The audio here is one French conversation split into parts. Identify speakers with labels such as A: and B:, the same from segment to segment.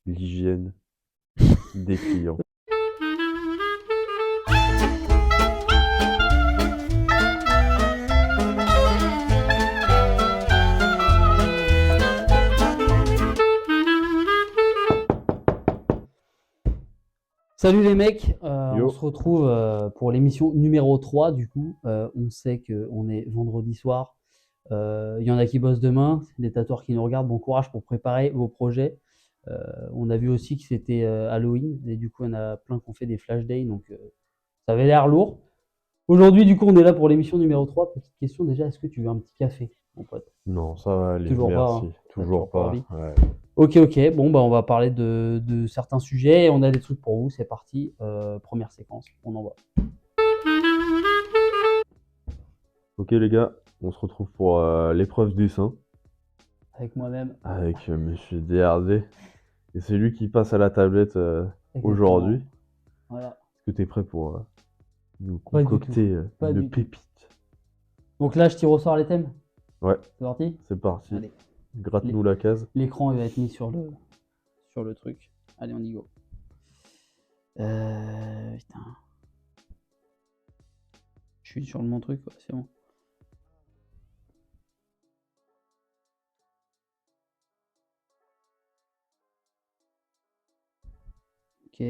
A: l'hygiène des clients.
B: Salut les mecs,
A: Yo.
B: on se retrouve pour l'émission numéro 3 du coup. On sait qu'on est vendredi soir. Il y en a qui bossent demain, des tatoueurs qui nous regardent, bon courage pour préparer vos projets. On a vu aussi que c'était Halloween et du coup on a plein qui ont fait des flash days, donc ça avait l'air lourd. Aujourd'hui du coup on est là pour l'émission numéro 3. Petite question déjà, est-ce que tu veux un petit café mon pote?
A: Non, ça va aller,
B: Toujours pas, hein.
A: merci.
B: T'as
A: Toujours
B: pas
A: pas.
B: envie.
A: Ouais.
B: Ok, bon bah on va parler de certains sujets et on a des trucs pour vous, c'est parti. Première séquence, on envoie.
A: Ok les gars, on se retrouve pour l'épreuve dessin
B: Avec moi-même.
A: avec Monsieur DRD. Et c'est lui qui passe à la tablette
B: Exactement.
A: aujourd'hui.
B: Voilà.
A: Est-ce que t'es prêt pour nous
B: Pas du
A: concocter
B: tout. Pas
A: une
B: du tout.
A: pépite?
B: Donc là je tire au sort les thèmes.
A: Ouais,
B: C'est parti?
A: c'est parti.
B: Allez.
A: Gratte-nous la case.
B: L'écran il va être mis sur le truc. Allez on y go. Putain. Je suis sur mon truc, ouais, c'est bon. Ok.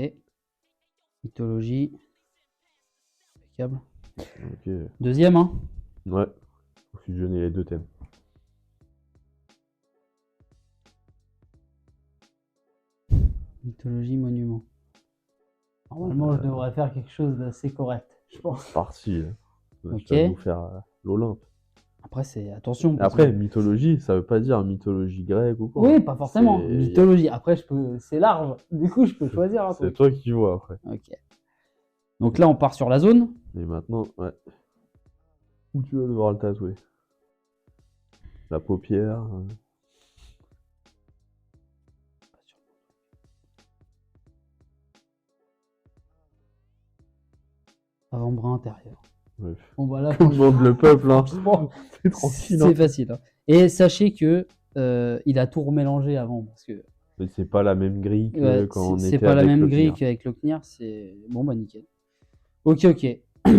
B: Mythologie. Impeccable.
A: Ok.
B: Deuxième, hein?
A: Ouais, faut fusionner les deux thèmes.
B: Mythologie, monument. Normalement, je devrais faire quelque chose d'assez correct, je pense.
A: Parti.
B: Ok.
A: Tu vas nous faire l'Olympe.
B: Après, c'est attention.
A: Après, mythologie, ça veut pas dire mythologie grecque ou quoi.
B: Oui, pas forcément.
A: C'est-
B: Mythologie. Après, c'est large. Du coup, je peux choisir un
A: C'est
B: truc.
A: toi qui vois après.
B: Ok. Donc là, on part sur la zone.
A: Et maintenant, ouais. Où tu vas devoir le tatouer? La paupière.
B: Avant-bras intérieur.
A: Ouais.
B: Bon, bah là,
A: Comme demande le peuple, hein.
B: franchement,
A: C'est tranquille.
B: c'est
A: Hein.
B: facile. Hein. Et sachez que il a tout remélangé avant. Parce que
A: Mais c'est pas la même grille que
B: ouais,
A: quand on
B: c'est
A: était
B: pas la
A: avec
B: même
A: le
B: grille
A: CNIR.
B: qu'avec le CNIR. C'est bon, bah nickel. Ok.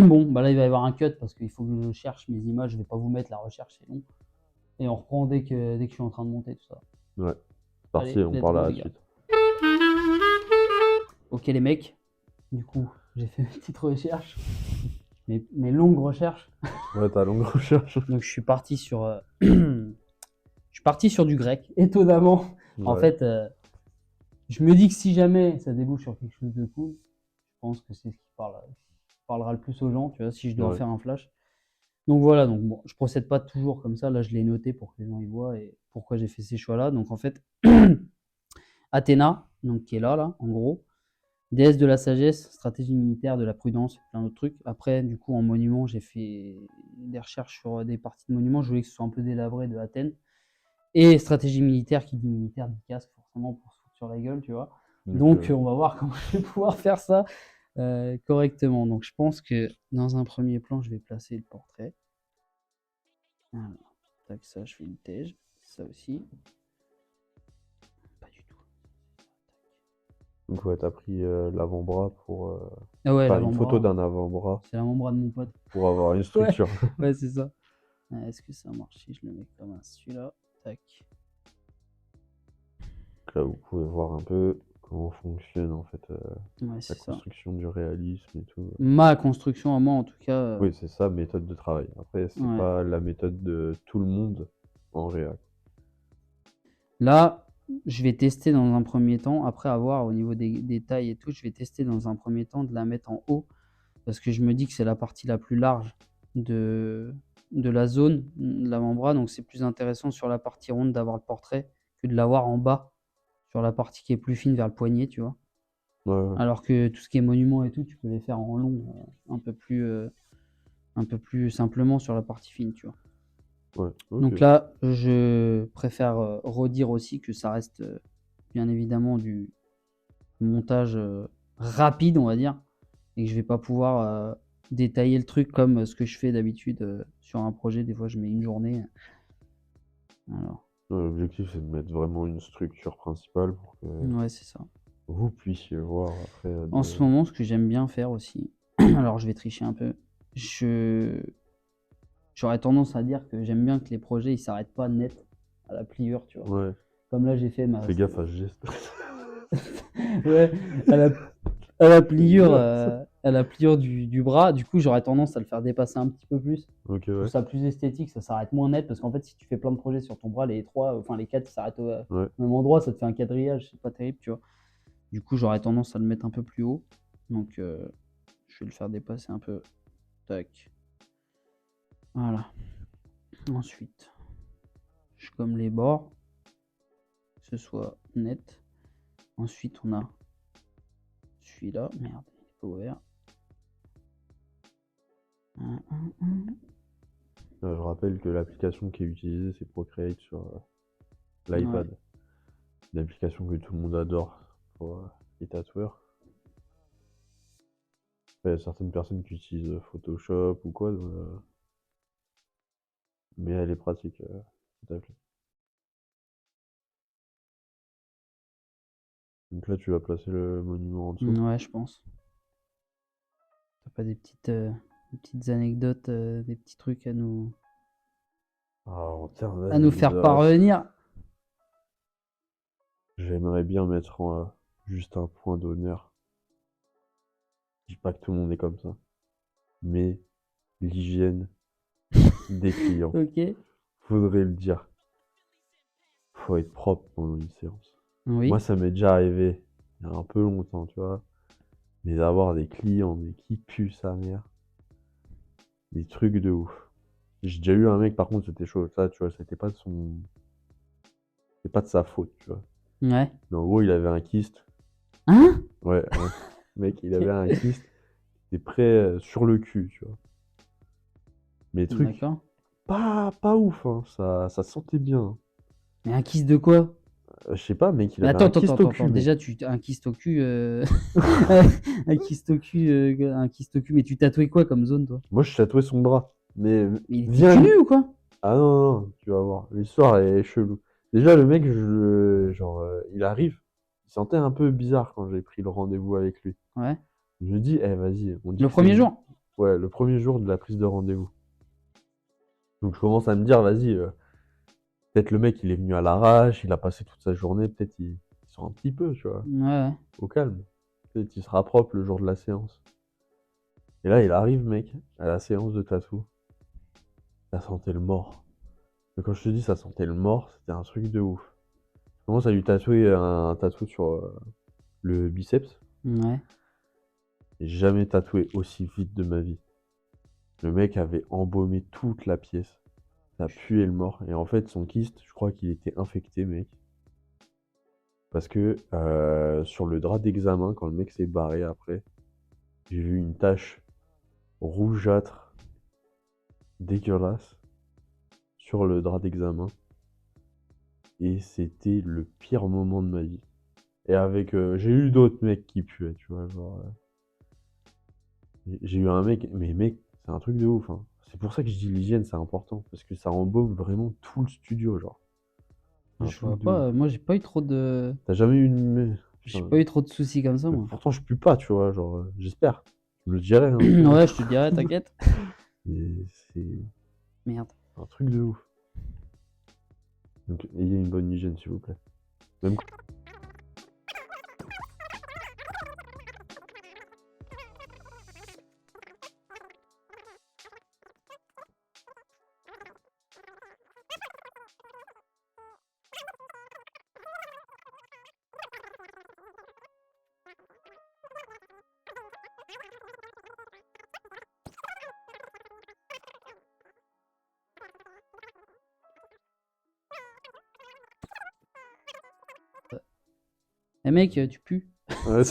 B: Bon, bah là, il va y avoir un cut parce qu'il faut que je cherche mes images. Je vais pas vous mettre la recherche, c'est long. Et on reprend dès que je suis en train de monter tout ça.
A: Ouais. C'est parti,
B: Allez,
A: on
B: let's
A: parle
B: go,
A: à la
B: les gars.
A: suite.
B: Ok les mecs, du coup j'ai fait mes petites recherches, mes longues recherches.
A: Ouais, ta longue recherche.
B: Donc je suis parti sur, je suis parti sur du grec. Étonnamment, en
A: Ouais.
B: fait, je me dis que si jamais ça débouche sur quelque chose de cool, je pense que c'est ce qui parlera le plus aux gens, tu vois, si je dois en
A: Ouais.
B: faire un flash. Donc voilà, donc bon, je procède pas toujours comme ça. Là, je l'ai noté pour que les gens y voient et pourquoi j'ai fait ces choix-là. Donc en fait, Athéna, donc qui est là, en gros. Déesse de la sagesse, stratégie militaire, de la prudence, plein d'autres trucs. Après, du coup, en monument, j'ai fait des recherches sur des parties de monuments. Je voulais que ce soit un peu délabré de Athènes. Et stratégie militaire, qui dit militaire, dit casque, forcément, pour se foutre sur la gueule, tu vois. Donc, on va voir comment je vais pouvoir faire ça correctement. Donc, je pense que dans un premier plan, je vais placer le portrait. Voilà. Tac, ça, je fais une tège. Ça aussi. Pas du tout.
A: Donc ouais, t'as pris l'avant-bras pour...
B: Ah ouais,
A: Enfin, une photo
B: l'avant-bras.
A: d'un avant-bras
B: C'est l'avant-bras de mon pote.
A: pour avoir une structure.
B: Ouais, c'est ça. Est-ce que ça marche si je le mets comme celui-là? Tac.
A: Donc là, vous pouvez voir un peu comment fonctionne en fait
B: Ouais,
A: la
B: c'est ça.
A: construction du réalisme et tout.
B: Ma construction à moi, en tout cas.
A: Oui, c'est ça, méthode de travail. Après, c'est
B: Ouais.
A: pas la méthode de tout le monde en réal.
B: Là, je vais tester dans un premier temps, après avoir au niveau des tailles et tout, je vais tester dans un premier temps de la mettre en haut, parce que je me dis que c'est la partie la plus large de la zone, de l'avant-bras, donc c'est plus intéressant sur la partie ronde d'avoir le portrait que de l'avoir en bas, sur la partie qui est plus fine vers le poignet, tu vois.
A: Ouais, ouais.
B: Alors que tout ce qui est monument et tout, tu peux les faire en long, un peu plus simplement sur la partie fine, tu vois.
A: Ouais, ok.
B: Donc là, je préfère redire aussi que ça reste bien évidemment du montage rapide, on va dire, et que je vais pas pouvoir détailler le truc comme ce que je fais d'habitude sur un projet. Des fois, je mets une journée. Alors,
A: L'objectif, c'est de mettre vraiment une structure principale pour que
B: Ouais, c'est ça.
A: vous puissiez voir après
B: En ce moment, ce que j'aime bien faire aussi, alors je vais tricher un peu, j'aurais tendance à dire que j'aime bien que les projets ils s'arrêtent pas net à la pliure, tu vois.
A: Ouais,
B: Comme là, j'ai fait ma.
A: fais gaffe à ce geste.
B: Ouais, à la, à la pliure du bras. Du coup, j'aurais tendance à le faire dépasser un petit peu plus.
A: Ok,
B: Je trouve
A: ouais.
B: ça plus esthétique, ça s'arrête moins net parce qu'en fait, si tu fais plein de projets sur ton bras, les trois, enfin les quatre, ils s'arrêtent au
A: Ouais.
B: même endroit, ça te fait un quadrillage, c'est pas terrible, tu vois. Du coup, j'aurais tendance à le mettre un peu plus haut. Donc, je vais le faire dépasser un peu. Tac. Voilà. Ensuite, je gomme les bords, que ce soit net. Ensuite, on a celui-là. Merde, il est pas ouvert.
A: Je rappelle que l'application qui est utilisée, c'est Procreate sur
B: Ouais.
A: l'iPad. Une application que tout le monde adore pour les tatoueurs. Il y a certaines personnes qui utilisent Photoshop ou quoi, mais elle est pratique, cette appli. Donc là, tu vas placer le monument en dessous.
B: Ouais, je pense. T'as pas des petites anecdotes, des petits trucs
A: Ah, en termes
B: à nous faire
A: d'anecdotes,
B: parvenir?
A: j'aimerais bien mettre juste un point d'honneur. Je dis pas que tout le monde est comme ça, mais l'hygiène des clients.
B: Ok.
A: Faudrait le dire. Faut être propre pendant une séance.
B: Oui.
A: Moi, ça m'est déjà arrivé il y a un peu longtemps, tu vois, mais d'avoir des clients mais qui puent sa mère. Des trucs de ouf. J'ai déjà eu un mec, par contre, c'était chaud. Ça, tu vois, c'était pas de sa faute, tu vois.
B: Ouais.
A: Mais en gros, il avait un kyste.
B: Hein?
A: Ouais, hein. Mec, il avait un
B: Ok.
A: kyste. Il était prêt sur le cul, tu vois. Mais trucs
B: D'accord.
A: pas ouf, hein. Ça sentait bien.
B: Mais un kiss de quoi?
A: Je sais pas, mec, il
B: Mais
A: avait
B: attends,
A: un
B: attends,
A: kyste
B: attends,
A: au
B: attends.
A: cul, mec.
B: Déjà, un kyste au cul. Un kyste au cul, un kyste au cul. Mais tu tatouais quoi comme zone, toi?
A: Moi, je tatouais son bras. Mais
B: Mais il était
A: viens.
B: cul nu ou quoi?
A: Ah non, non, non, tu vas voir. L'histoire est chelou. Déjà, le mec, genre, il arrive. Il sentait un peu bizarre quand j'ai pris le rendez-vous avec lui.
B: Ouais.
A: Je me dis, eh, vas-y, on dit
B: Le
A: que c'est
B: premier
A: une.
B: jour?
A: Ouais, le premier jour de la prise de rendez-vous. Donc, je commence à me dire, vas-y, peut-être le mec, il est venu à l'arrache, il a passé toute sa journée, peut-être il sort un petit peu, tu vois,
B: Ouais.
A: au calme. Peut-être il sera propre le jour de la séance. Et là, il arrive, mec, à la séance de tatou. Ça sentait le mort. Mais quand je te dis ça sentait le mort, c'était un truc de ouf. Je commence à lui tatouer un tatou sur le biceps.
B: Ouais.
A: J'ai jamais tatoué aussi vite de ma vie. Le mec avait embaumé toute la pièce. Ça puait le mort. Et en fait, son kyste, je crois qu'il était infecté, mec. Parce que sur le drap d'examen, quand le mec s'est barré après, j'ai vu une tache rougeâtre, dégueulasse, sur le drap d'examen. Et c'était le pire moment de ma vie. Et avec. J'ai eu d'autres mecs qui puaient, tu vois. Genre, j'ai eu un mec. Mais mec, c'est un truc de ouf, hein. C'est pour ça que je dis l'hygiène, c'est important. Parce que ça embaume vraiment tout le studio, genre. C'est un
B: Je vois
A: truc de ouf.
B: pas. Moi, j'ai pas eu trop de.
A: T'as jamais eu une.
B: J'ai
A: Putain,
B: pas eu trop de soucis comme ça,
A: mais
B: moi.
A: pourtant, je pue pas, tu vois. Genre, j'espère. Je me le dirais, hein, tu vois.
B: Ouais, je te dirais, t'inquiète.
A: Mais c'est
B: Merde.
A: un truc de ouf. Donc, ayez une bonne hygiène, s'il vous plaît. Même
B: Eh mec, tu pues.
A: ouais,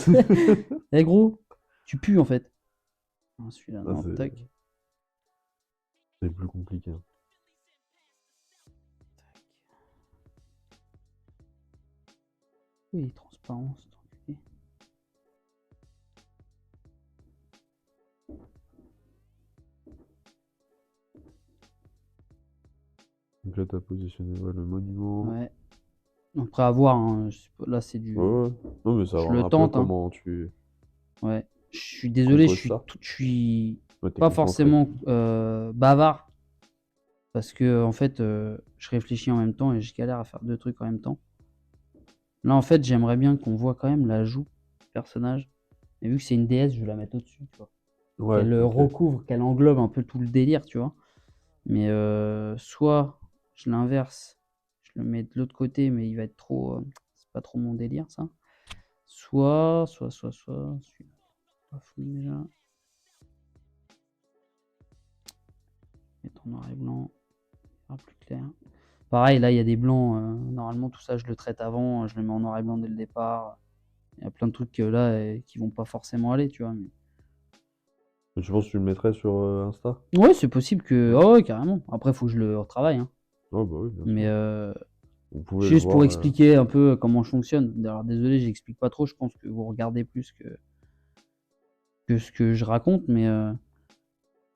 B: Eh gros, tu pues en fait. Ah, celui-là,
A: ah,
B: non, tac.
A: c'est plus compliqué, hein.
B: Oui, il est transparent, cet enculé.
A: Donc là, t'as positionné le monument.
B: Ouais. Après, à voir, hein, là, c'est du.
A: Ouais. Non, mais ça
B: Je
A: va
B: le
A: un peu
B: tente, hein.
A: comment tu
B: Ouais. Je suis désolé,
A: composes ça.
B: je suis
A: Ouais, t'es
B: pas
A: concentré.
B: forcément bavard parce que en fait, je réfléchis en même temps et je galère à faire deux trucs en même temps. Là, en fait, j'aimerais bien qu'on voit quand même la joue du personnage. Et vu que c'est une déesse, je vais la mettre au-dessus, tu vois.
A: Ouais,
B: Qu'elle
A: ok.
B: recouvre, qu'elle englobe un peu tout le délire, tu vois. Mais soit je l'inverse, je le mets de l'autre côté, mais il va être trop. C'est pas trop mon délire, ça. Soit. Celui-là, pas fou déjà. Mettre en noir et blanc, ça sera plus clair. Pareil, là, il y a des blancs. Normalement, tout ça, je le traite avant. Je le mets en noir et blanc dès le départ. Il y a plein de trucs là qui vont pas forcément aller, tu vois. Mais...
A: Et tu penses que tu le mettrais sur Insta?
B: Ouais, c'est possible que.
A: Ouais.
B: Oh, ouais, carrément. Après, faut que je le retravaille, hein.
A: Oh, bah oui, bien
B: Mais
A: sûr. Vous pouvez le
B: juste pour
A: voir.
B: expliquer un peu comment je fonctionne. Alors, désolé, j'explique pas trop. Je pense que vous regardez plus que ce que je raconte, mais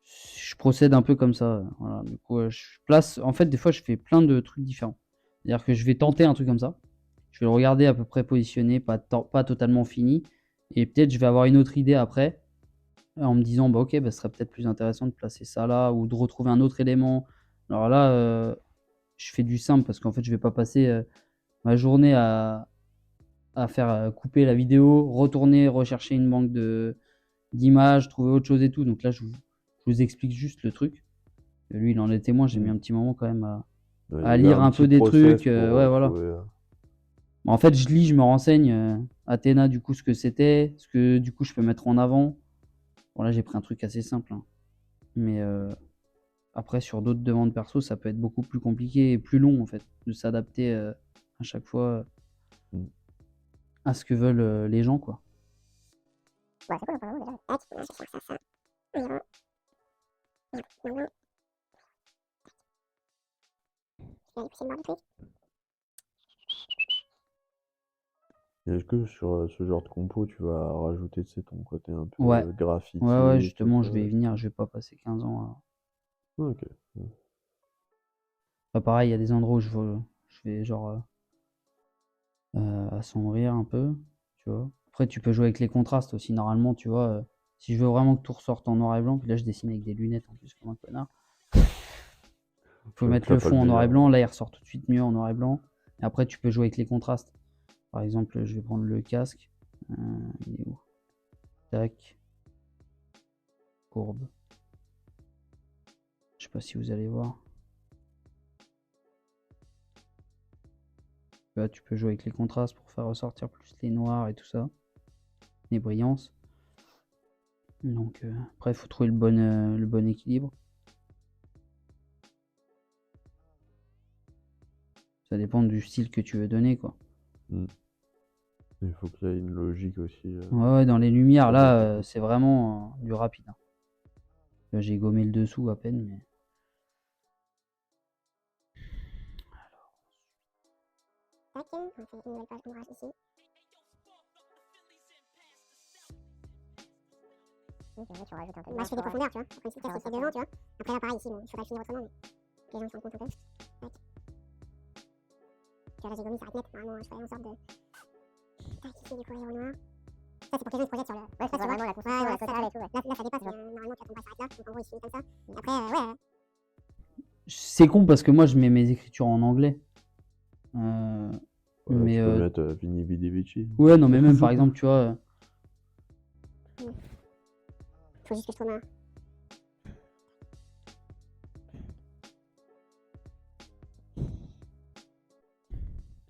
B: je procède un peu comme ça. Voilà. Du coup, je place. En fait, des fois, je fais plein de trucs différents. C'est-à-dire que je vais tenter un truc comme ça. Je vais le regarder à peu près positionné, pas totalement fini. Et peut-être je vais avoir une autre idée après, en me disant, bah ok, bah, ce serait peut-être plus intéressant de placer ça là ou de retrouver un autre élément. Alors là, je fais du simple parce qu'en fait, je vais pas passer ma journée à faire couper la vidéo, retourner, rechercher une banque d'images, trouver autre chose et tout. Donc là, je vous explique juste le truc. Lui, il en est témoin, j'ai mis un petit moment quand même
A: Il y
B: à
A: avait
B: lire
A: un
B: un
A: petit
B: peu des
A: process
B: trucs.
A: pour
B: Ouais, voilà.
A: trouver.
B: En fait, je lis, je me renseigne. Athéna, du coup, ce que c'était, ce que du coup je peux mettre en avant. Bon, là, j'ai pris un truc assez simple, hein. Mais après, sur d'autres demandes perso, ça peut être beaucoup plus compliqué et plus long, en fait, de s'adapter à chaque fois
A: Mm.
B: à ce que veulent les gens, quoi.
C: Ouais, c'est cool, apparemment, déjà. Tac, je vais faire ça. Environ. Maintenant. Je vais aller pousser le bord du truc.
A: Et est-ce que sur ce genre de compo, tu vas rajouter, tu sais, ton côté un peu
B: Ouais, ouais,
A: graffiti,
B: justement, je vais y
A: tatouage?
B: venir. Je vais pas passer 15 ans à.
A: Ah, ok.
B: Enfin, pareil, il y a des endroits où je vais genre assombrir un peu, tu vois. Après, tu peux jouer avec les contrastes aussi. Normalement, tu vois, si je veux vraiment que tout ressorte en noir et blanc, puis là, je dessine avec des lunettes en plus, comme un connard. Faut mettre
A: T'as
B: le
A: pas le
B: fond en noir et
A: meilleur.
B: blanc. Là, il ressort tout de suite mieux en noir et blanc. Et après, tu peux jouer avec les contrastes. Par exemple, je vais prendre le casque. Il est où? Tac. Courbe. Je sais pas si vous allez voir. Là, tu peux jouer avec les contrastes pour faire ressortir plus les noirs et tout ça. Les brillances. Donc, après, il faut trouver le bon équilibre. Ça dépend du style que tu veux donner, quoi.
A: Il faut qu'il y ait une logique aussi.
B: Ouais, dans les lumières,
A: Ça
B: là,
A: doit être-
B: c'est vraiment du rapide, hein. Là, j'ai gommé le dessous à peine, mais.
C: Tac, on va faire une nouvelle page ombrage ici. Ok, là, tu rajoutes un peu de. Bah, je fais des profondeurs, tu vois. Après, une petite casse qui devant, tu vois. Après, là, pareil, ici, bon, il faudrait le finir autrement, mais les gens se rendent compte un peu. Tac. Tu vois, là, j'ai gommé, ça arrête net. Normalement, je ferais en sorte de. Tac, ici, du courrier au noir. Ça, c'est pour que les gens se projettent sur le. Ouais, c'est vraiment la construction, la totale et tout, ouais. Là, ça dépasse, mais normalement, tu vois, ton bras s'arrête là. Donc, en gros, il se finit comme ça. Et après, ouais.
B: C'est con parce que moi, je mets mes écritures en anglais. Mais
A: Tu peux mettre Vini Vidi Vici.
B: ouais, non, mais même par exemple, tu vois.
C: Faut juste que je trouve ma.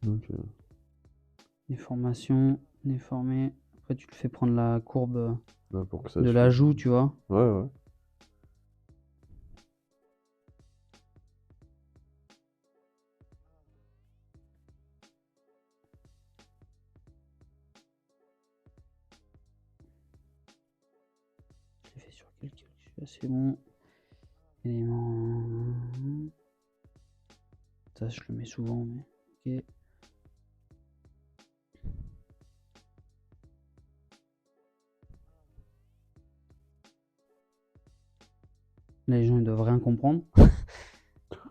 A: Donc,
B: Déformation, déformé. Après, tu le fais prendre la courbe
A: là, pour que ça
B: de la
A: suive.
B: joue, tu vois.
A: Ouais.
B: Je l'ai fait sur quel calcul? C'est bon. Élément. Ça, je le mets souvent, mais. Ok. Les gens, ils doivent rien comprendre.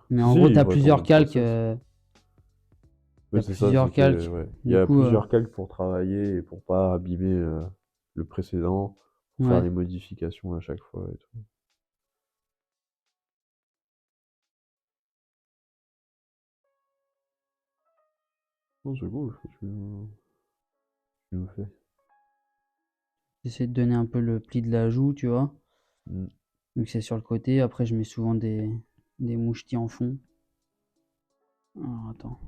B: Mais
A: Si,
B: en
A: si,
B: gros,
A: il
B: tu as
A: voit ton
B: plusieurs calques.
A: process.
B: T'as
A: Oui, c'est ça,
B: plusieurs
A: c'est que
B: calques.
A: ouais, il y
B: Du
A: a
B: coup,
A: plusieurs calques pour travailler et pour pas abîmer le précédent, pour faire
B: ouais.
A: les modifications à chaque fois et tout. Non, c'est cool ce que tu nous fais.
B: J'essaie de donner un peu le pli de la joue, tu vois.
A: Mm.
B: Vu que c'est sur le côté. Après, je mets souvent des mouchetis en fond. Alors, attends.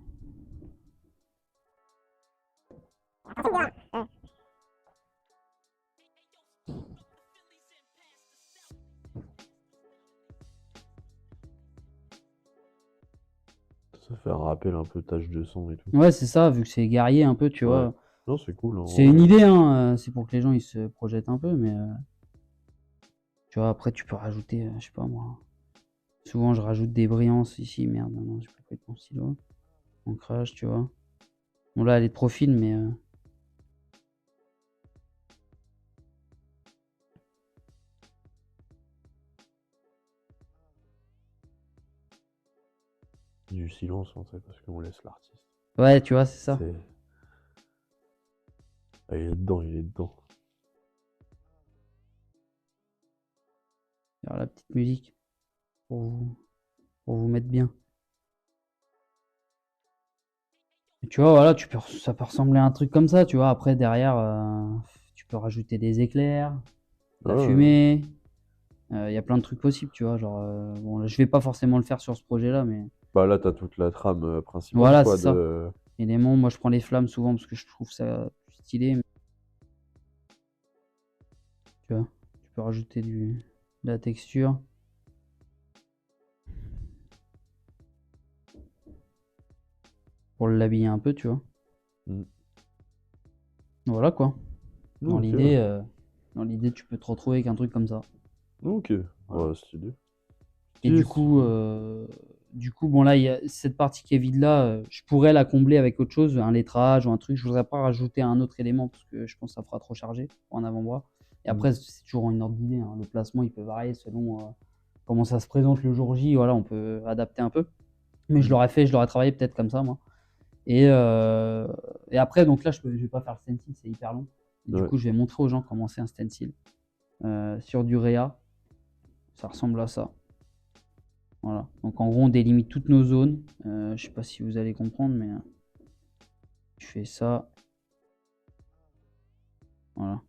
A: Ça fait un rappel un peu tache de sang et tout.
B: Ouais, c'est ça, vu que c'est guerrier un peu, tu
A: Ouais.
B: vois.
A: Non, c'est cool. En
B: C'est
A: vrai.
B: une idée, hein. C'est pour que les gens ils se projettent un peu, mais tu vois, après, tu peux rajouter, je sais pas moi. Souvent, je rajoute des brillances ici. Merde, non, j'ai pas pris mon stylo. Ancrage, tu vois. Bon, là, elle est de profil, mais
A: Du silence, en fait, parce qu'on laisse l'artiste.
B: ouais, tu vois, c'est ça.
A: C'est... Ah, il est dedans, il est dedans.
B: Alors, la petite musique pour vous mettre bien. Et tu vois, voilà, ça peut ressembler à un truc comme ça, tu vois. Après, derrière, tu peux rajouter des éclairs, de la
A: Ah,
B: fumée. Il y a plein de trucs possibles, tu vois. Genre, bon, là, je vais pas forcément le faire sur ce projet-là, mais
A: bah là, t'as toute la trame principale,
B: voilà, c'est
A: quoi,
B: ça.
A: de...
B: Éléments, moi, je prends les flammes souvent parce que je trouve ça plus stylé. Tu vois, tu peux rajouter de la texture. Pour l'habiller un peu, tu vois.
A: Mm.
B: Voilà, quoi. Dans
A: Ok,
B: l'idée, tu peux te retrouver avec un truc comme ça.
A: ok.
B: Voilà.
A: Ouais, stylé.
B: Et
A: Stylé,
B: du coup, bon là, il y a cette partie qui est vide là, je pourrais la combler avec autre chose, un lettrage ou un truc. Je voudrais pas rajouter un autre élément parce que je pense que ça fera trop chargé pour un avant-bras. Et après, c'est toujours une ordre d'idée, hein. Le placement, il peut varier selon comment ça se présente le jour J. Voilà, on peut adapter un peu. Mais je l'aurais fait, je l'aurais travaillé peut-être comme ça, moi. Et après, donc là, je vais pas faire le stencil, c'est hyper long. Et du
A: Ouais.
B: coup, je vais montrer aux gens comment c'est un stencil. Sur du Réa, ça ressemble à ça. Voilà. Donc en gros, on délimite toutes nos zones. Je sais pas si vous allez comprendre, mais je fais ça. Voilà.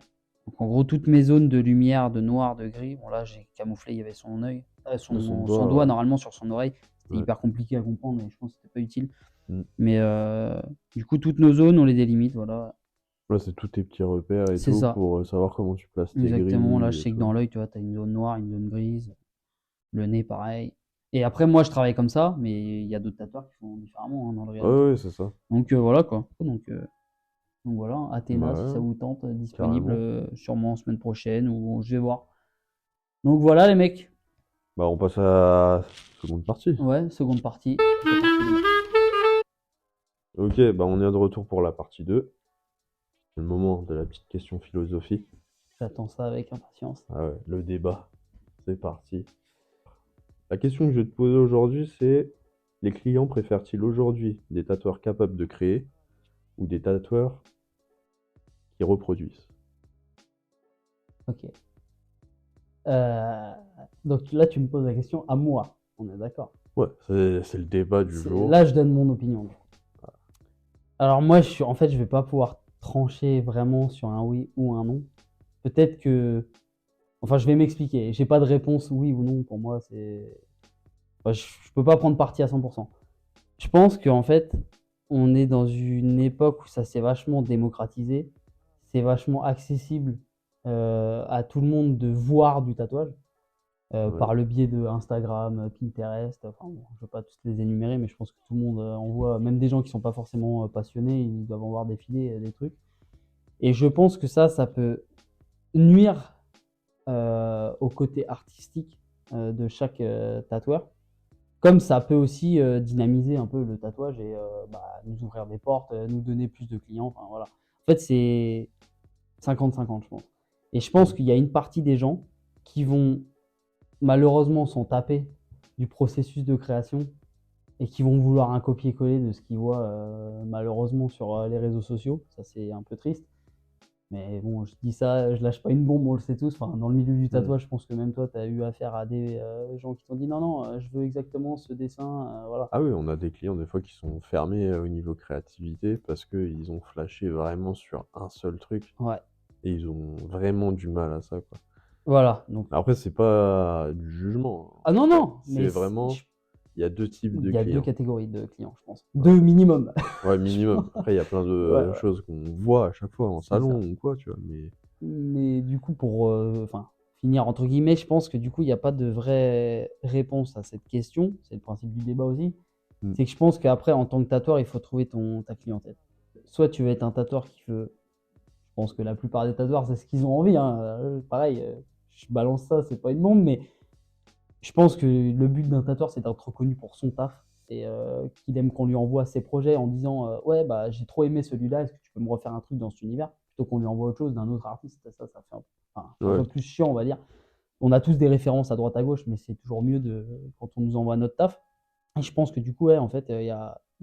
B: Donc en gros, toutes mes zones de lumière, de noir, de gris. Bon là, j'ai camouflé, il y avait son œil,
A: Son
B: son
A: doigt,
B: doigt normalement sur son oreille. C'était
A: ouais.
B: hyper compliqué à comprendre et je pense que c'était pas utile.
A: Mm.
B: Mais du coup, toutes nos zones, on les délimite. Voilà.
A: Là, c'est tous tes petits repères et
B: C'est
A: tout
B: ça.
A: pour savoir comment tu places tes
B: Exactement. Là,
A: grilles
B: je
A: et
B: sais que dans
A: tout.
B: l'œil, tu vois, tu as une zone noire, une zone grise. Le nez, pareil. Et après, moi, je travaille comme ça, mais il y a d'autres tatoueurs qui font différemment, hein, dans le réalisme.
A: Ouais, ouais, c'est ça.
B: Donc voilà quoi. Donc voilà, Athéna,
A: Bah
B: si ça
A: ouais,
B: vous tente, disponible
A: carrément.
B: sûrement semaine prochaine ou je vais voir. Donc voilà les mecs.
A: Bah, on passe à la seconde partie.
B: Ouais, seconde partie. C'est parti, les mecs.
A: Ok, bah on est de retour pour la partie 2. C'est le moment de la petite question philosophie.
B: J'attends ça avec impatience.
A: Ah ouais, le débat. C'est parti. La question que je vais te poser aujourd'hui, c'est les clients préfèrent-ils aujourd'hui des tatoueurs capables de créer ou des tatoueurs qui reproduisent?
B: Ok. Euh, donc là, tu me poses la question à moi. On est d'accord.
A: Ouais, c'est le débat du jour.
B: Là, je donne mon opinion. Alors moi, en fait, je vais pas pouvoir trancher vraiment sur un oui ou un non. Peut-être que, enfin, je vais m'expliquer. J'ai pas de réponse oui ou non. Pour moi, enfin, je peux pas prendre parti à 100%. Je pense qu'en fait, on est dans une époque où ça s'est vachement démocratisé. C'est vachement accessible à tout le monde de voir du tatouage
A: Ouais.
B: par le biais de Instagram, Pinterest. Enfin, bon, je ne veux pas tous les énumérer, mais je pense que tout le monde en voit. Même des gens qui ne sont pas forcément passionnés, ils doivent en voir défiler des trucs. Et je pense que ça peut nuire au côté artistique de chaque tatoueur. Comme ça peut aussi dynamiser un peu le tatouage et nous ouvrir des portes, nous donner plus de clients. Enfin, voilà. En fait, c'est 50-50, je pense. Et je pense qu'il y a une partie des gens qui vont malheureusement s'en taper du processus de création et qui vont vouloir un copier-coller de ce qu'ils voient malheureusement sur les réseaux sociaux. Ça, c'est un peu triste. Mais bon, je dis ça, je lâche pas une bombe, on le sait tous. Enfin, dans le milieu du tatouage, je pense que même toi, tu as eu affaire à des gens qui t'ont dit non, non, je veux exactement ce dessin. Voilà.
A: Ah oui, on a des clients des fois qui sont fermés au niveau créativité parce qu'ils ont flashé vraiment sur un seul truc
B: Ouais.
A: et ils ont vraiment du mal à ça, quoi.
B: Voilà. Donc,
A: Après, c'est pas du jugement.
B: ah non, non,
A: C'est
B: mais
A: vraiment, il y a deux types de
B: il y a deux
A: clients.
B: catégories de clients, je pense. Deux minimum.
A: Ouais, minimum. Après, il y a plein de
B: Ouais, ouais.
A: choses qu'on voit à chaque fois en
B: C'est
A: salon
B: ça.
A: ou quoi, tu vois. Mais
B: Mais du coup, pour finir entre guillemets, je pense que du coup, il n'y a pas de vraie réponse à cette question. C'est le principe du débat aussi.
A: Mm.
B: C'est que je pense qu'après, en tant que tatoueur, il faut trouver ta clientèle. Soit tu veux être un tatoueur qui veut. Je pense que la plupart des tatoueurs, c'est ce qu'ils ont envie, hein. Pareil, je balance ça, c'est pas une bombe, mais je pense que le but d'un tatoueur, c'est d'être reconnu pour son taf et qu'il aime qu'on lui envoie ses projets en disant ouais, bah j'ai trop aimé celui-là, est-ce que tu peux me refaire un truc dans cet univers? Plutôt qu'on lui envoie autre chose d'un autre artiste. Ça fait un
A: ouais,
B: peu plus chiant, on va dire. On a tous des références à droite à gauche, mais c'est toujours mieux quand on nous envoie notre taf. Et je pense que du coup, ouais, en fait, il y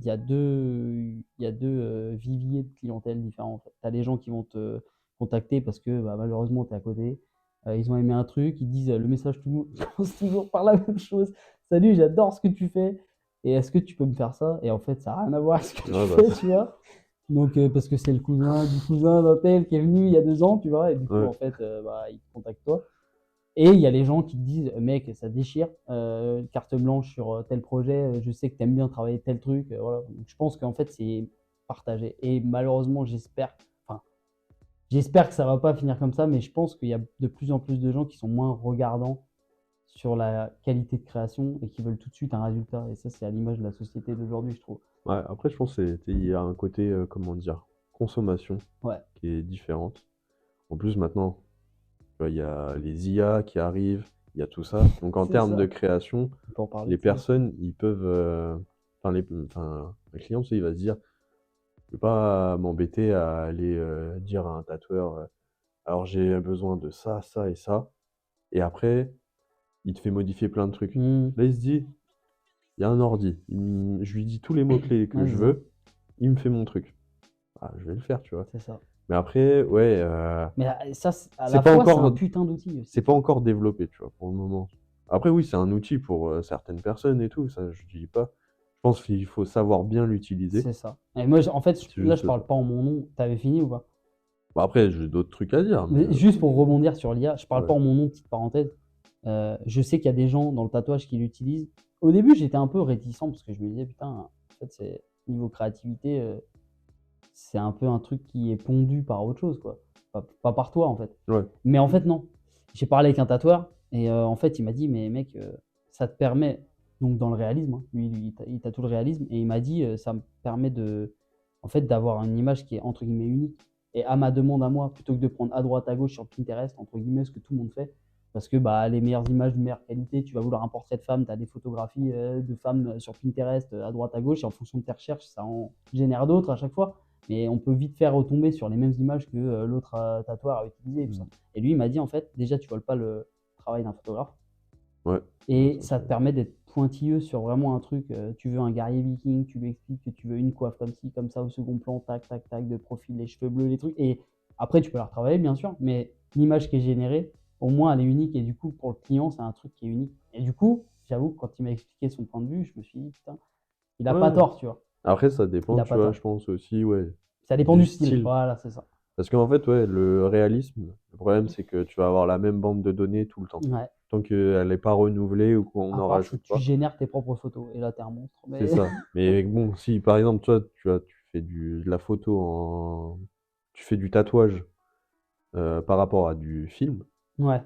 B: a deux viviers de clientèle différents. En fait. Tu as les gens qui vont te contacter parce que bah, malheureusement, tu es à côté. Ils ont aimé un truc, ils te disent le message commence toujours par la même chose. Salut, j'adore ce que tu fais. Et est-ce que tu peux me faire ça? Et en fait, ça n'a rien à voir avec ce que tu
A: ouais, bah,
B: fais, tu vois. Donc, parce que c'est le cousin du cousin d'un tel qui est venu il y a 2 ans, tu vois. Et du coup,
A: ouais.
B: en fait, bah, il te contacte toi. Et il y a les gens qui te disent, mec, ça déchire, carte blanche sur tel projet, je sais que tu aimes bien travailler tel truc. Voilà. Donc, je pense qu'en fait, c'est partagé. Et malheureusement, j'espère que ça va pas finir comme ça, mais je pense qu'il y a de plus en plus de gens qui sont moins regardants sur la qualité de création et qui veulent tout de suite un résultat. Et ça, c'est à l'image de la société d'aujourd'hui, je trouve.
A: Ouais, après, je pense qu'il y a un côté, comment dire, consommation
B: Ouais,
A: qui est différente. En plus, maintenant, tu vois, il y a les IA qui arrivent, il y a tout ça. Donc, en
B: c'est
A: termes de
B: ça.
A: création,
B: On peut en parler
A: les
B: de ça.
A: personnes, ils peuvent. Enfin, un client, tu sais, il va se dire, je vais pas m'embêter à aller dire à un tatoueur, alors j'ai besoin de ça, ça et ça. Et après, il te fait modifier plein de trucs.
B: Mmh.
A: Là, il se dit, il y a un ordi. Je lui dis tous les mots-clés que
B: Ouais,
A: je
B: c'est ça.
A: veux, il me fait mon truc. Ah, je vais le faire, tu vois.
B: C'est ça.
A: Mais après, ouais,
B: Mais ça, à
A: c'est
B: la
A: pas
B: fois, c'est un
A: encore,
B: putain d'outil aussi.
A: c'est pas encore développé, tu vois, pour le moment. Après, oui, c'est un outil pour certaines personnes et tout, ça, je dis pas. Je pense qu'il faut savoir bien l'utiliser.
B: C'est ça. Et moi, en fait,
A: C'est
B: là, je
A: juste ça.
B: parle pas en mon nom. T'avais fini ou pas?
A: Bon, après, j'ai d'autres trucs à dire, mais
B: Mais juste pour rebondir sur l'IA, je parle
A: ouais.
B: pas en mon nom, petite parenthèse. Je sais qu'il y a des gens dans le tatouage qui l'utilisent. Au début, j'étais un peu réticent parce que je me disais, putain, en fait, c'est niveau créativité, c'est un peu un truc qui est pondu par autre chose, quoi. Pas par toi, en fait.
A: Ouais.
B: Mais en fait, non. J'ai parlé avec un tatoueur et en fait, il m'a dit, mais mec, ça te permet, donc dans le réalisme, hein, lui, il tatoue le réalisme, et il m'a dit, ça me permet en fait, d'avoir une image qui est entre guillemets unique. Et à ma demande à moi, plutôt que de prendre à droite, à gauche sur Pinterest, entre guillemets, ce que tout le monde fait, parce que bah, les meilleures images de meilleure qualité, tu vas vouloir un portrait de femme, tu as des photographies de femmes sur Pinterest à droite, à gauche, et en fonction de tes recherches, ça en génère d'autres à chaque fois. Mais on peut vite faire retomber sur les mêmes images que l'autre tatoueur a utilisé et tout ça. Et lui, il m'a dit, en fait, déjà, tu voles pas le travail d'un photographe.
A: Ouais.
B: Et
A: Ça,
B: ça te permet d'être pointilleux sur vraiment un truc. Tu veux un guerrier viking, tu lui expliques que tu veux une coiffe comme ci, comme ça, au second plan, tac, tac, tac, de profil, les cheveux bleus, les trucs. Et après, tu peux la retravailler, bien sûr, mais l'image qui est générée, au moins, elle est unique. Et du coup, pour le client, c'est un truc qui est unique. Et du coup, j'avoue, quand il m'a expliqué son point de vue, je me suis dit, putain, il a pas
A: Ouais.
B: tort, tu vois.
A: Après, ça
B: Il
A: dépend,
B: a
A: tu
B: pas
A: vois,
B: tort.
A: je pense aussi, ouais,
B: Ça dépend
A: du
B: du style.
A: style.
B: Voilà, c'est ça.
A: Parce qu'en fait, ouais, le réalisme, le problème, c'est que tu vas avoir la même bande de données tout le temps.
B: Ouais.
A: Tant qu'elle n'est pas renouvelée ou qu'on
B: À
A: n'en
B: part si
A: rajoute
B: tu
A: pas.
B: génères tes propres photos. Et là, t'es un monstre.
A: C'est
B: Mais
A: ça. Mais bon, si par exemple, toi, tu fais de la photo tu fais du tatouage par rapport à du film,
B: ouais.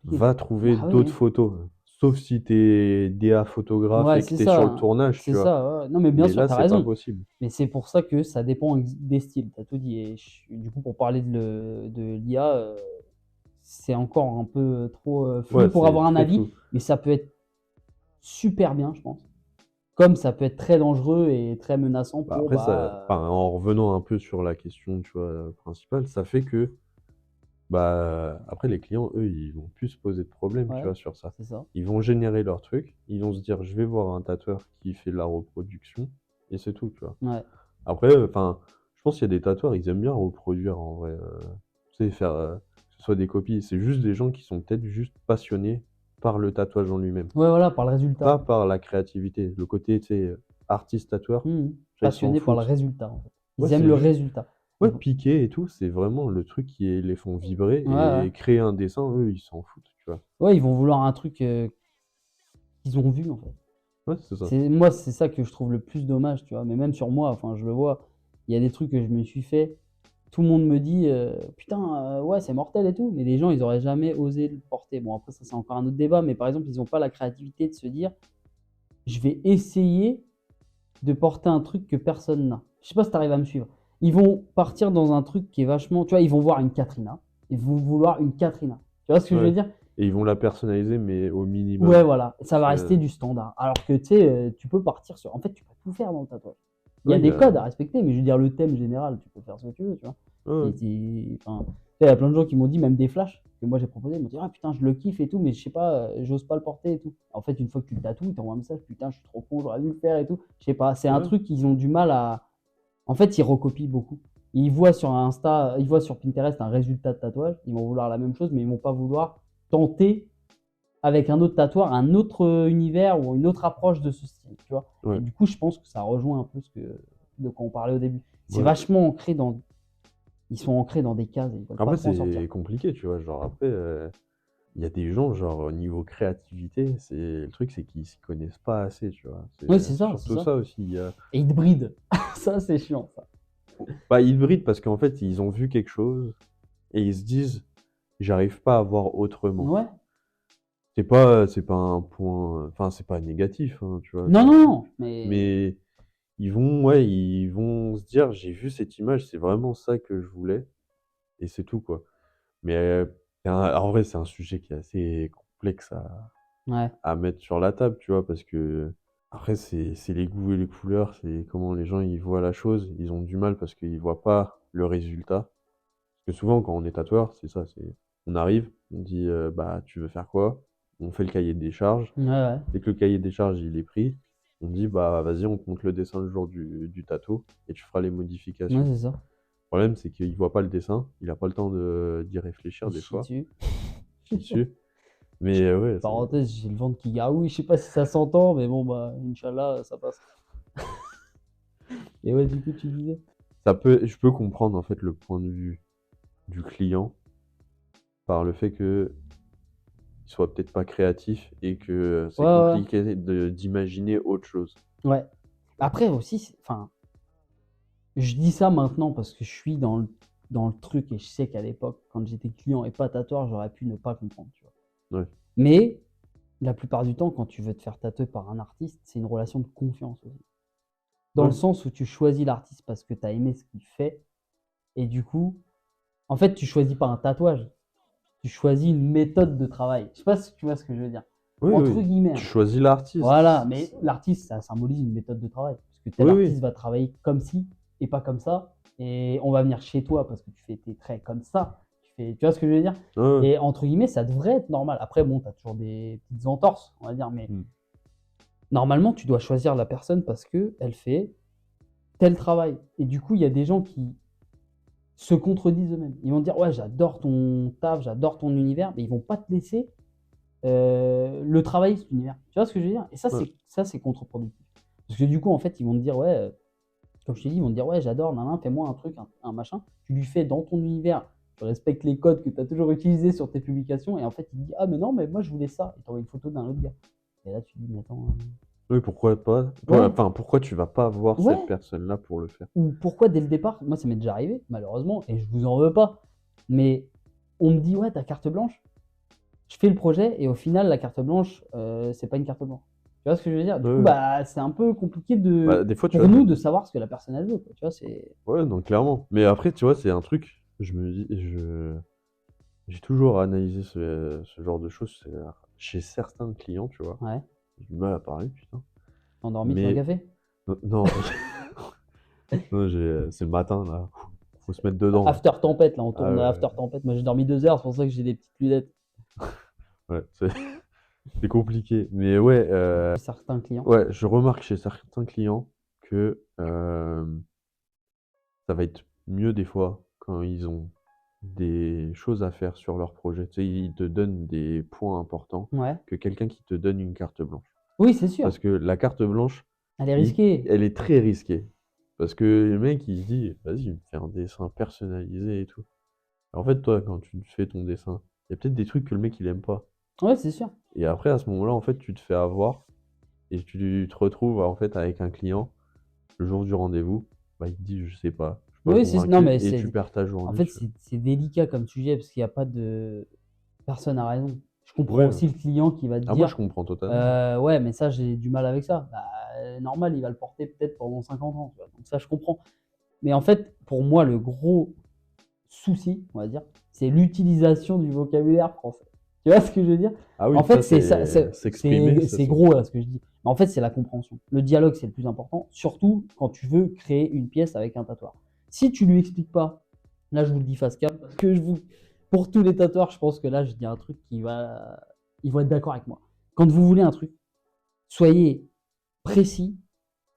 A: va trouver
B: Bah oui.
A: d'autres photos. Sauf si t'es DA photographe
B: Ouais,
A: et que
B: c'est
A: t'es sur le
B: ça.
A: tournage, tu
B: C'est
A: vois.
B: ça. Ouais. Non, mais bien
A: Mais
B: sûr,
A: là,
B: t'as
A: c'est pas
B: raison.
A: possible.
B: Mais c'est pour ça que ça dépend des styles. T'as tout dit. Et du coup, pour parler de l'IA, c'est encore un peu trop flou
A: Ouais,
B: pour
A: c'est
B: avoir un
A: très
B: avis.
A: flou.
B: Mais ça peut être super bien, je pense. Comme ça peut être très dangereux et très menaçant
A: Bah,
B: pour
A: après, ça,
B: bah,
A: enfin, en revenant un peu sur la question, tu vois, principale, ça fait que Bah, après, les clients, eux, ils vont plus se poser de problème, tu
B: Ouais,
A: vois, sur ça.
B: c'est ça.
A: Ils vont générer leur truc, ils vont se dire, je vais voir un tatoueur qui fait de la reproduction, et c'est tout, tu vois.
B: Ouais.
A: Après, enfin, je pense qu'il y a des tatoueurs, ils aiment bien reproduire en vrai. Tu sais, faire que ce soit des copies. C'est juste des gens qui sont peut-être juste passionnés par le tatouage en lui-même,
B: Ouais, voilà, par le résultat.
A: pas par la créativité. Le côté, tu sais, artiste tatoueur,
B: Mhm.
A: ça, ils s'en
B: Passionné par le
A: foutent.
B: résultat, en fait.
A: Ouais,
B: Ils aiment
A: c'est
B: le
A: juste.
B: résultat. Ils
A: Ouais,
B: vont-
A: piquer et tout, c'est vraiment le truc qui les font vibrer.
B: Ouais, ouais.
A: Et créer un dessin, eux, ils s'en foutent, tu vois.
B: Ouais, ils vont vouloir un truc qu'ils ont vu, en fait.
A: Ouais, c'est ça.
B: Moi, c'est ça que je trouve le plus dommage, tu vois. Mais même sur moi, enfin, je le vois, il y a des trucs que je me suis fait. Tout le monde me dit, putain, ouais, c'est mortel et tout. Mais les gens, ils auraient jamais osé le porter. Bon, après, ça, c'est encore un autre débat. Mais par exemple, ils n'ont pas la créativité de se dire, je vais essayer de porter un truc que personne n'a. Je sais pas si tu arrives à me suivre. Ils vont partir dans un truc qui est vachement. Tu vois, ils vont voir une Katrina. Ils vont vouloir une Katrina. Tu vois ce que je veux
A: Ouais.
B: dire?
A: Et ils vont la personnaliser, mais au minimum.
B: Ouais, voilà. Ça va
A: C'est-
B: rester du standard. Alors que tu sais, tu peux partir sur. En fait, tu peux tout faire dans le tatouage. Il y a
A: Ouais,
B: des codes à respecter, mais je veux dire, le thème général, tu peux faire ce que tu veux, tu vois.
A: ouais,
B: Enfin, tu sais, il y a plein de gens qui m'ont dit, même des flashs que moi j'ai proposé, ils m'ont dit, ah putain, je le kiffe et tout, mais je sais pas, j'ose pas le porter et tout. En fait, une fois que tu le tatoues, ils t'envoient un message, putain, je suis trop con, j'aurais dû le faire et tout. Je sais pas, c'est un
A: ouais.
B: truc qu'ils ont du mal à. En fait, ils recopient beaucoup. Ils voient sur Insta, ils voient sur Pinterest un résultat de tatouage, ils vont vouloir la même chose, mais ils vont pas vouloir tenter avec un autre tatoueur, un autre univers ou une autre approche de ce style, tu vois.
A: Ouais.
B: Et du coup, je pense que ça rejoint un peu de quoi on parlait au début. C'est
A: Ouais.
B: vachement ancré dans. Ils sont ancrés dans des cases et ils veulent pas
A: Après,
B: trop en sortir.
A: c'est compliqué, tu vois. Genre, après, il y a des gens, genre, au niveau créativité, le truc, c'est qu'ils s'y connaissent pas assez, tu vois.
B: Oui,
A: C'est
B: c'est ça, c'est
A: surtout
B: ça.
A: ça aussi.
B: Et ils te brident. Ça, c'est chiant, ça.
A: Bah, ils brident parce qu'en fait, ils ont vu quelque chose et ils se disent, j'arrive pas à voir autrement.
B: Ouais.
A: C'est pas un point, enfin, c'est pas négatif, hein, tu vois.
B: Non,
A: Genre,
B: non, non. Mais.
A: mais ils vont se dire, j'ai vu cette image, c'est vraiment ça que je voulais et c'est tout, quoi. Mais en vrai, c'est un sujet qui est assez complexe
B: Ouais.
A: à mettre sur la table, tu vois, parce que après, c'est les goûts et les couleurs, c'est comment les gens ils voient la chose. Ils ont du mal parce qu'ils voient pas le résultat. Parce que souvent, quand on est tatoueur, c'est ça, on arrive, on dit bah tu veux faire quoi? On fait le cahier des charges.
B: Ouais, ouais.
A: Dès que le cahier des charges il est pris, on dit bah vas-y, on te montre le dessin le jour du tatou et tu feras les
B: Ouais,
A: modifications.
B: c'est ça.
A: Le problème, c'est qu'il voit pas le dessin, il a pas le temps d'y réfléchir
B: Il
A: des
B: chie
A: fois.
B: dessus.
A: Je suis dessus. Mais ouais,
B: Parenthèse, j'ai le ventre qui garouille. Je sais pas si ça s'entend, mais bon, bah, Inch'Allah, ça passe. Et ouais, du coup, tu disais.
A: je peux comprendre en fait le point de vue du client par le fait que il soit peut-être pas créatif et que c'est
B: Ouais, ouais, ouais.
A: compliqué d'imaginer autre chose.
B: Ouais. Après aussi, enfin, je dis ça maintenant parce que je suis dans le truc et je sais qu'à l'époque, quand j'étais client et pas tatoueur, j'aurais pu ne pas comprendre, tu vois.
A: Ouais.
B: Mais la plupart du temps, quand tu veux te faire tatouer par un artiste, c'est une relation de confiance aussi. Dans le
A: Ouais.
B: sens où tu choisis l'artiste parce que tu as aimé ce qu'il fait et du coup, en fait, tu choisis pas un tatouage, tu choisis une méthode de travail. Je sais pas si tu vois ce que je veux dire.
A: Oui,
B: Entre
A: oui.
B: guillemets,
A: Tu
B: hein.
A: choisis l'artiste.
B: Voilà, mais l'artiste, ça symbolise une méthode de travail. Parce que tel
A: Oui, oui.
B: artiste va travailler comme ci et pas comme ça. Et on va venir chez toi parce que tu fais tes traits comme ça. Tu vois ce que je veux dire?
A: Ouais, ouais.
B: Et entre guillemets, ça devrait être normal. Après, bon, tu as toujours des petites entorses, on va dire. Mais
A: Mm.
B: normalement, tu dois choisir la personne parce qu'elle fait tel travail. Et du coup, il y a des gens qui se contredisent eux-mêmes. Ils vont dire, ouais, j'adore ton taf, j'adore ton univers. Mais ils vont pas te laisser le travailler, cet univers. Tu vois ce que je veux dire? Et ça,
A: Ouais.
B: c'est contre-productif. Parce que du coup, en fait, ils vont te dire, ouais, comme je t'ai dit, ils vont te dire, ouais, j'adore, nan, nan, fais-moi un truc, un machin. Tu lui fais dans ton univers, tu respectes les codes que tu as toujours utilisés sur tes publications, et en fait, il te dit, ah, mais non, mais moi, je voulais ça. Et t'envoies une photo d'un autre gars. Et là, tu te dis, mais attends.
A: Oui, pourquoi pas?
B: Ouais,
A: Enfin, pourquoi tu vas pas voir cette
B: ouais.
A: personne-là pour le faire?
B: Ou pourquoi dès le départ, moi, ça m'est déjà arrivé, malheureusement, et je vous en veux pas. Mais on me dit, ouais, t'as carte blanche. Je fais le projet, et au final, la carte blanche, c'est pas une carte blanche. Tu vois ce que je veux dire? Du coup,
A: Ouais.
B: bah, c'est un peu compliqué
A: Bah, des fois, tu
B: pour
A: vois,
B: nous de savoir ce que la personne elle veut, quoi. Tu vois, c'est.
A: ouais, donc clairement. Mais après, tu vois, c'est un truc, j'ai toujours analysé ce genre de choses chez certains clients, tu vois.
B: Ouais.
A: J'ai du mal à parler, putain.
B: Endormi sur un
A: Mais
B: café?
A: non, non, c'est le matin là. faut se mettre dedans.
B: After tempête, là, on tourne
A: ouais.
B: After tempête. Moi, j'ai dormi 2 heures, c'est pour ça que j'ai des petites lunettes.
A: Ouais, c'est compliqué. Mais ouais,
B: Certains clients.
A: ouais, je remarque chez certains clients que ça va être mieux des fois quand ils ont des choses à faire sur leur projet. Tu sais, ils te donnent des points importants
B: Ouais.
A: que quelqu'un qui te donne une carte blanche.
B: Oui, c'est sûr.
A: Parce que la carte blanche,
B: Elle est risquée.
A: elle est très risquée. Parce que le mec, il se dit, vas-y, il me fait un dessin personnalisé et tout. En fait, toi, quand tu fais ton dessin, il y a peut-être des trucs que le mec, il aime pas.
B: Ouais, c'est sûr.
A: Et après, à ce moment-là, en fait, tu te fais avoir et tu te retrouves en fait avec un client le jour du rendez-vous. Bah, il te dit, je sais pas, je suis pas
B: Oui, c'est non,
A: convaincu,
B: mais
A: et tu
B: c'est.
A: perds ta
B: En
A: journée.
B: fait,
A: tu vois.
B: c'est délicat comme sujet parce qu'il n'y a pas de. Personne n'a raison. Je comprends
A: Ouais.
B: aussi le client qui va te
A: Ah, moi,
B: dire
A: je comprends totalement.
B: ouais, mais ça, j'ai du mal avec ça. Bah, normal, il va le porter peut-être pendant 50 ans. Tu vois. Donc, ça, je comprends. Mais en fait, pour moi, le gros souci, on va dire, c'est l'utilisation du vocabulaire français. Tu vois ce que je veux dire?
A: Ah oui,
B: En fait,
A: ça,
B: c'est
A: s'exprimer,
B: c'est gros là ce que je dis. Mais en fait, c'est la compréhension. Le dialogue, c'est le plus important, surtout quand tu veux créer une pièce avec un tatoueur. Si tu lui expliques pas, là, je vous le dis face cam, parce que pour tous les tatoueurs, je pense que là, je dis un truc ils vont être d'accord avec moi. Quand vous voulez un truc, soyez précis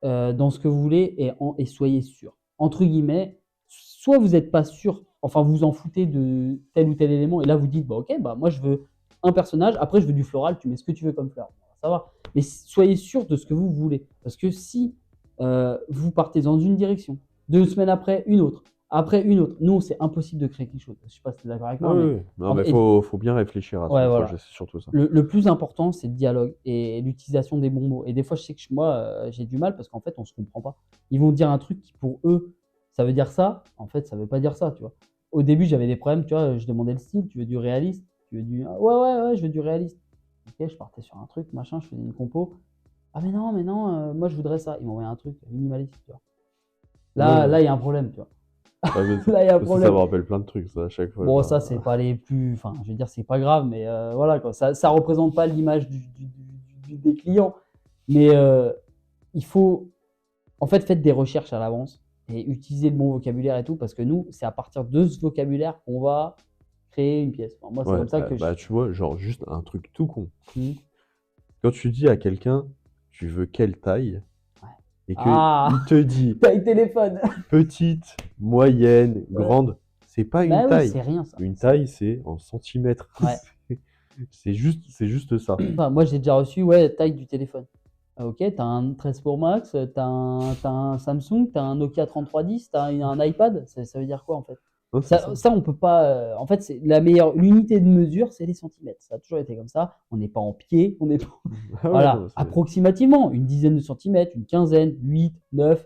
B: dans ce que vous voulez et soyez sûr. Entre guillemets, soit vous n'êtes pas sûr, enfin vous vous en foutez de tel ou tel élément, et là vous dites, bah ok, bah moi je veux un personnage, après je veux du floral, tu mets ce que tu veux comme fleur, ça va. Mais soyez sûr de ce que vous voulez, parce que si vous partez dans une direction, 2 semaines après une autre, après une autre, non, c'est impossible de créer quelque chose. Je sais pas si tu es d'accord avec
A: Ah
B: moi, mais
A: oui, oui. Non, mais
B: et-
A: faut bien réfléchir à
B: ouais,
A: son
B: voilà.
A: projet, c'est surtout ça.
B: Le plus important, c'est le dialogue et l'utilisation des bons mots. Et des fois, je sais que moi, j'ai du mal parce qu'en fait, on se comprend pas. Ils vont dire un truc qui, pour eux, ça veut dire ça. En fait, ça veut pas dire ça, tu vois. Au début, j'avais des problèmes, tu vois. Je demandais le style. Tu veux du réaliste? Tu veux du. Ah, ouais, ouais, ouais, je veux du réaliste. Ok, je partais sur un truc, machin, je faisais une compo. Ah, mais non, moi, je voudrais ça. Ils m'envoyaient un truc minimaliste, tu vois.
A: Ouais.
B: Là, il y a un problème, tu vois.
A: Ouais, mais
B: Là, il y a un
A: ça
B: problème.
A: me rappelle plein de trucs, ça, à chaque fois.
B: Bon,
A: genre,
B: ça, c'est pas les plus. Enfin, je veux dire, c'est pas grave, mais voilà, quoi. Ça représente pas l'image des clients. Mais il faut. En fait, faites des recherches à l'avance et utilisez le bon vocabulaire et tout, parce que nous, c'est à partir de ce vocabulaire qu'on va créer une pièce. Enfin, moi, c'est
A: ouais,
B: comme ça que
A: bah, tu vois, genre, juste un truc tout con.
B: Hmm.
A: Quand tu dis à quelqu'un, tu veux quelle taille,
B: Ouais.
A: et qu'il
B: Ah,
A: te dit
B: taille téléphone.
A: petite, moyenne,
B: Ouais.
A: grande, c'est pas
B: Bah
A: une
B: oui,
A: taille.
B: c'est rien ça.
A: Une taille, c'est en centimètres.
B: Ouais.
A: C'est juste ça.
B: Enfin, moi, j'ai déjà reçu, ouais, taille du téléphone. Ah, ok, t'as un 13 Pro Max, t'as un Samsung, t'as un Nokia 3310, t'as un iPad, ça veut dire quoi en fait?
A: Non, c'est ça.
B: Ça, on peut pas. En fait, c'est l'unité de mesure, c'est les centimètres. Ça a toujours été comme ça. On n'est pas en pied, on est pas.
A: Ah ouais, non,
B: Voilà, approximativement, une dizaine de centimètres, une quinzaine, 8, 9.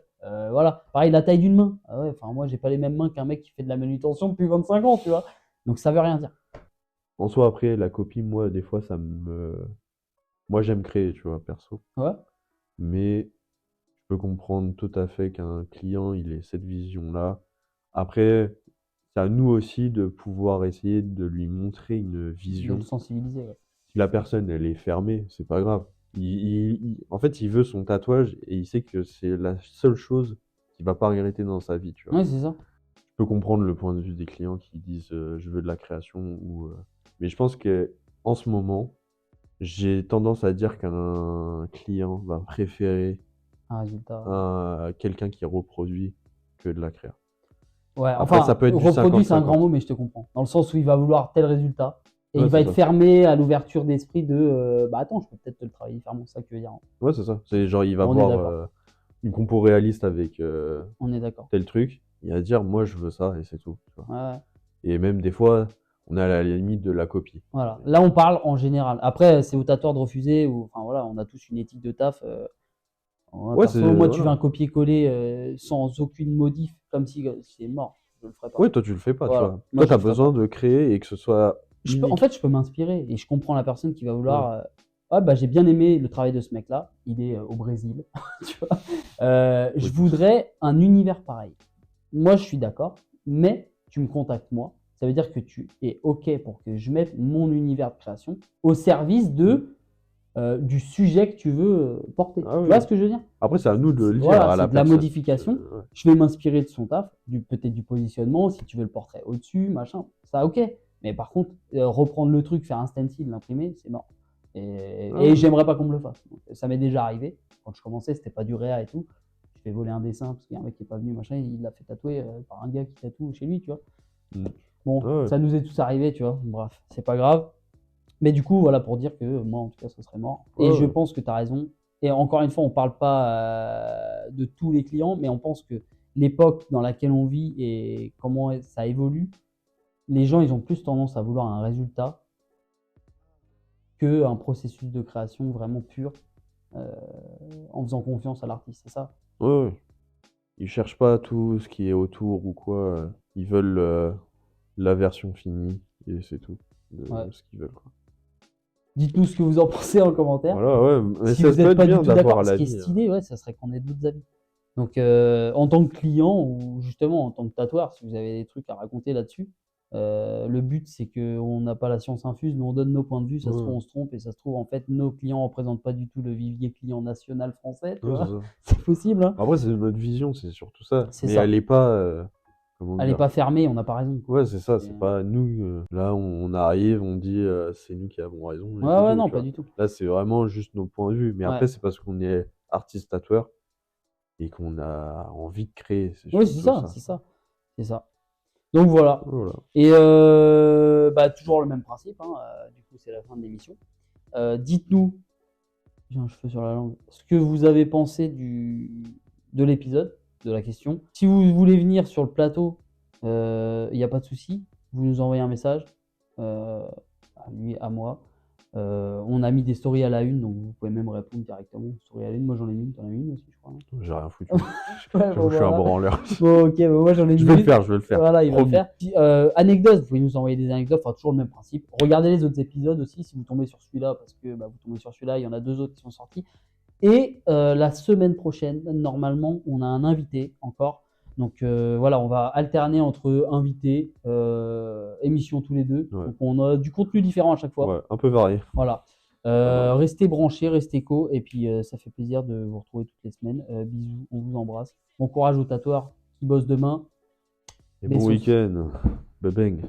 B: Voilà, pareil, la taille d'une main. Ah ouais, enfin, moi, j'ai pas les mêmes mains qu'un mec qui fait de la manutention depuis 25 ans, tu vois. Donc, ça veut rien dire.
A: en soi, après, la copie, moi, des fois, ça me. Moi, j'aime créer, tu vois, perso.
B: Ouais,
A: Mais je peux comprendre tout à fait qu'un client, il ait cette vision-là. Après, c'est à nous aussi de pouvoir essayer de lui montrer une
B: de
A: vision.
B: le sensibiliser. Ouais.
A: Si la personne, elle est fermée, c'est pas grave. En fait, il veut son tatouage et il sait que c'est la seule chose qu'il va pas regretter dans sa vie, tu vois.
B: Ouais, c'est ça.
A: Je peux comprendre le point de vue des clients qui disent je veux de la création mais je pense que en ce moment, j'ai tendance à dire qu'un client va préférer
B: Un résultat.
A: quelqu'un qui reproduit que de la créa.
B: Ouais,
A: Après, ça
B: enfin,
A: peut être du
B: reproduit, c'est un grand
A: 50-50.
B: mot, mais je te comprends. Dans le sens où il va vouloir tel résultat et
A: Ouais,
B: il va
A: c'est
B: être
A: ça.
B: fermé à l'ouverture d'esprit de bah attends, je peux peut-être te le travailler différemment, c'est ça que tu veux dire.
A: Ouais, c'est ça. C'est genre, il va
B: On est
A: voir
B: d'accord.
A: une compo réaliste avec
B: On est d'accord.
A: tel truc, il va dire moi je veux ça et c'est tout. Tu vois.
B: Ouais, ouais.
A: Et même des fois, on est à la limite de la copie.
B: Voilà. Là, on parle en général. Après, c'est au tatoueur de refuser ou enfin voilà, on a tous une éthique de taf.
A: Ouais,
B: Perso, moi, tu veux
A: voilà.
B: un copier-coller sans aucune modif, comme si c'est mort, je le ferai pas.
A: Ouais, toi tu le fais pas, tu
B: Voilà.
A: vois.
B: Moi,
A: Toi,
B: je
A: t'as
B: le ferai
A: besoin
B: pas.
A: de créer et que ce soit
B: En
A: unique.
B: fait, je peux m'inspirer et je comprends la personne qui va
A: Ouais.
B: vouloir. Ah, bah, j'ai bien aimé le travail de ce mec-là. Il est au Brésil. Tu vois. Je
A: Oui.
B: voudrais un univers pareil. Moi, je suis d'accord, mais tu me contactes moi. Ça veut dire que tu es OK pour que je mette mon univers de création au service de du sujet que tu veux porter.
A: Ah
B: Tu
A: oui.
B: vois ce que je veux dire?
A: Après, c'est à nous de le dire
B: Voilà,
A: à la
B: c'est de la
A: personne.
B: modification.
A: Ouais.
B: Je vais m'inspirer de son taf, peut-être du positionnement, si tu veux le portrait au-dessus, machin, ça ok. Mais par contre, reprendre le truc, faire un stencil, l'imprimer, c'est mort. Et j'aimerais pas qu'on me le fasse. Donc, ça m'est déjà arrivé. Quand je commençais, c'était pas du réa et tout. Je fais voler un dessin parce qu'il y a un mec qui est pas venu, machin, il l'a fait tatouer par un gars qui tatoue chez lui, tu vois. Bon,
A: Ouais.
B: ça nous est tous arrivé, tu vois. Bref, c'est pas grave. Mais du coup, voilà, pour dire que moi, en tout cas, ça serait mort. Et
A: Ouais.
B: je pense que tu as raison. Et encore une fois, on parle pas de tous les clients, mais on pense que l'époque dans laquelle on vit et comment ça évolue, les gens, ils ont plus tendance à vouloir un résultat qu'un processus de création vraiment pur, en faisant confiance à l'artiste, c'est ça?
A: Ouais. Ils cherchent pas tout ce qui est autour ou quoi. Ils veulent la version finie et c'est tout de ce qu'ils veulent, quoi.
B: Dites-nous ce que vous en pensez en commentaire.
A: Voilà, ouais. Mais
B: Si
A: ça
B: vous
A: peut
B: n'êtes
A: être
B: pas du
A: bien
B: tout
A: d'avoir
B: d'accord, ce qui est
A: l'avis.
B: stylé, ouais, ça serait qu'on ait d'autres avis. Donc, en tant que client ou justement en tant que tatoueur, si vous avez des trucs à raconter là-dessus, le but c'est qu'on n'a pas la science infuse, mais on donne nos points de vue. Ça se trouve, on se trompe et ça se trouve, en fait, nos clients ne représentent pas du tout le vivier client national français. Tu
A: Ouais,
B: vois,
A: c'est ça.
B: c'est possible. Hein.
A: Après, c'est notre vision, c'est surtout ça.
B: C'est
A: Mais
B: ça.
A: elle est pas. Comment
B: Elle n'est
A: dire?
B: pas fermée, on n'a pas raison.
A: Ouais, c'est ça.
B: Et,
A: C'est pas nous. Là, on arrive, on dit c'est nous qui avons raison. Et
B: ouais,
A: c'est
B: ouais,
A: tout,
B: non,
A: tu
B: pas
A: vois.
B: du tout.
A: Là, c'est vraiment juste nos points de vue. Mais
B: Ouais.
A: après, c'est parce qu'on est artiste tatoueur et qu'on a envie de créer.
B: Oui, c'est
A: surtout
B: ça, c'est ça. C'est ça. Donc voilà.
A: Voilà.
B: Et bah, toujours le même principe, hein, du coup c'est la fin de l'émission. Dites-nous, j'ai un cheveu sur la langue, ce que vous avez pensé de l'épisode, de la question. Si vous voulez venir sur le plateau, il n'y a pas de souci, vous nous envoyez un message, à lui, à moi. On a mis des stories à la une, donc vous pouvez même répondre directement. Story à la une, moi j'en ai mis une, t'en as mis une aussi, je crois. Hein.
A: J'ai rien foutu.
B: Ouais,
A: J'avoue, je suis un
B: voilà.
A: branleur.
B: Bon, ok, bon, moi j'en ai mis
A: Je vais
B: une.
A: le faire, je vais le faire.
B: Voilà, il va le
A: Promis.
B: faire. Puis, anecdotes, vous pouvez nous envoyer des anecdotes, enfin toujours le même principe. Regardez les autres épisodes aussi si vous tombez sur celui-là, parce que bah, vous tombez sur celui-là, il y en a 2 autres qui sont sortis. Et la semaine prochaine, normalement, on a un invité encore. Donc voilà, on va alterner entre invités, émissions tous les deux.
A: Ouais.
B: Donc on a du contenu différent à chaque fois.
A: Ouais, un peu varié.
B: Voilà. Restez branchés, restez co, et puis ça fait plaisir de vous retrouver toutes les semaines. Bisous, on vous embrasse. Bon courage aux tatoueurs qui bossent demain.
A: Et
B: Bessos.
A: bon week-end. Bye bang.